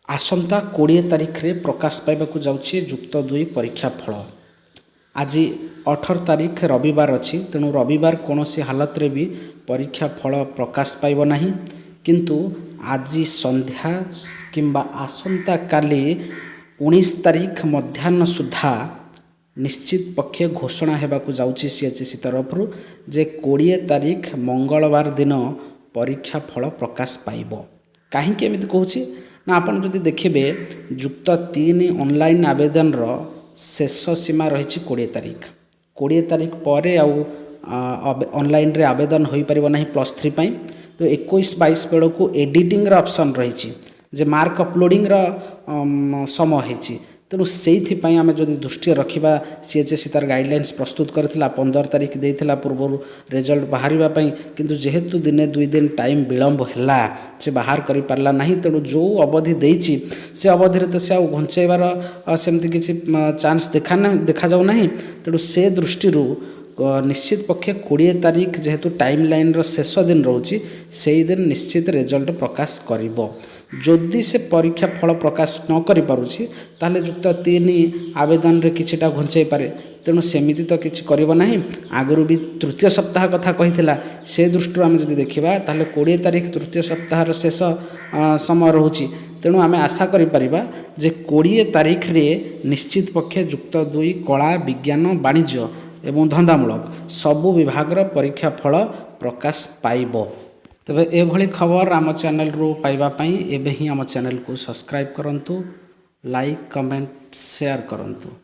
आसंता 20 तारिख रे प्रकाश पाइबाकू जाउछि युक्त 2 परीक्षा फल। आज 18 तारिख रविवार अच्छी, तेणु रविवार कौन सी हालत रे भी परीक्षा फल प्रकाश पाइब नहीं, किंतु आज संध्या किंबा आसंता काली 19 तारिख मध्याह्न सुधा निश्चित पक्षे घोषणा हेबाकू जाउछि सीएचएससी तरफ जे 20 तारिख मंगलवार दिन परीक्षा फल प्रकाश पाइब। कहीं एमती कहूँ ना, आपन जदि देखिए युक्त 3 ऑनलाइन आवेदन रो शेष सीमा रही 20 तारिख। 20 तारिख पर ऑनलाइन रे आवेदन हो पारिबो नहीं +3 पाई। तो 21-22 बेल को एडिटिंग रो ऑप्शन रही जे मार्क अपलोडिंग रो समय होती। तेणु से आम जदि दृष्टि रखा सीएचएससी तार गाइडलाइंस प्रस्तुत करथिला 15 तारिख देथिला पूर्व रिजल्ट बाहर किंतु जेहेतु दिने 2 दिन टाइम विलंब हैला से बाहर करि पारला नहीं। तेणु जो अवधि देछि से अवधि रे तो से घुंचेबार सेमती किछि चांस देखा जाऊ नहीं। तेणु से दृष्टि निश्चित पक्षे 20 तारिख जेहेतु टाइम लाइन रो शेष दिन रोची से दिन निश्चित रिजल्ट प्रकाश करिबो। जदि से परीक्षा फल प्रकाश न करि पारुछि ताले युक्त 3 आवेदन रे किछिटा घुंचै पारे। तेणु सेमिति तो किछि करिबो नहीं। आगुरु भी तृतीय सप्ताह कथा कहिथिला, से दृष्टि आम जदि देखिबा ताले 20 तारिख तृतीय सप्ताह रो शेष समय रहुछि। तेणु आम आशा करि परिबा जे 20 तारिख रे निश्चित पक्षे युक्त 2 कला विज्ञान वाणिज्य एवं धंदामूलक सबु विभाग रो परीक्षा फल प्रकाश पाइब। तबे एभली खबर आम चैनल रू पाइबा पई एबे ही आम चैनल को सब्सक्राइब करंतु, लाइक कमेंट शेयर करंतु।